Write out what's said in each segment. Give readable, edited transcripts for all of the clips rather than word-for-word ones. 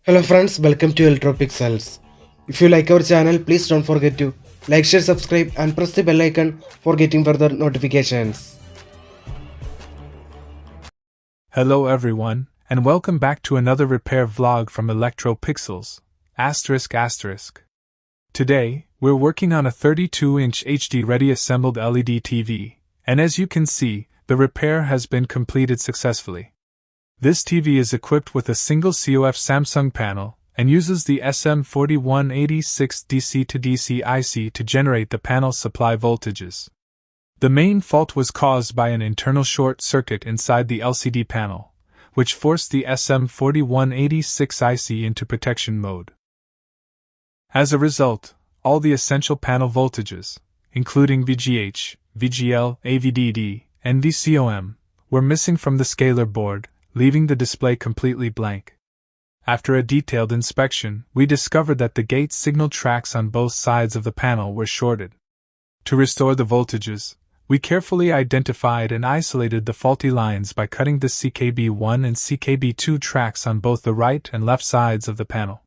Hello friends, welcome to Electropixels. If you like our channel, please don't forget to like, share, subscribe and press the bell icon for getting further notifications. Hello everyone, and welcome back to another repair vlog from Electropixels. Today, we're working on a 32-inch HD ready assembled LED TV, and as you can see, the repair has been completed successfully. This TV is equipped with a single COF Samsung panel, and uses the SM4186 DC-to-DC IC to generate the panel supply voltages. The main fault was caused by an internal short circuit inside the LCD panel, which forced the SM4186 IC into protection mode. As a result, all the essential panel voltages, including VGH, VGL, AVDD, and VCOM, were missing from the scaler board, leaving the display completely blank. After a detailed inspection, we discovered that the gate signal tracks on both sides of the panel were shorted. To restore the voltages, we carefully identified and isolated the faulty lines by cutting the CKB1 and CKB2 tracks on both the right and left sides of the panel.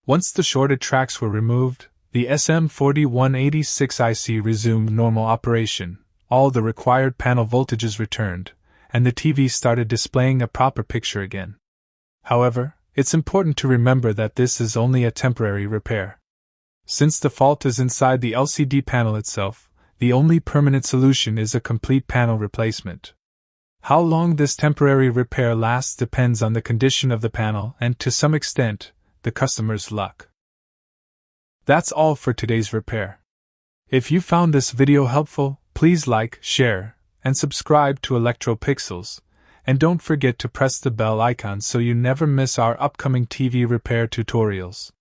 Once the shorted tracks were removed, the SM4186 IC resumed normal operation, all the required panel voltages returned, and the TV started displaying a proper picture again. However, it's important to remember that this is only a temporary repair. Since the fault is inside the LCD panel itself, the only permanent solution is a complete panel replacement. How long this temporary repair lasts depends on the condition of the panel and, to some extent, the customer's luck. That's all for today's repair. If you found this video helpful, please like, share, and subscribe to Electropixels, and don't forget to press the bell icon so you never miss our upcoming TV repair tutorials.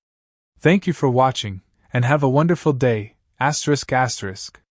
Thank you for watching, and have a wonderful day. ***.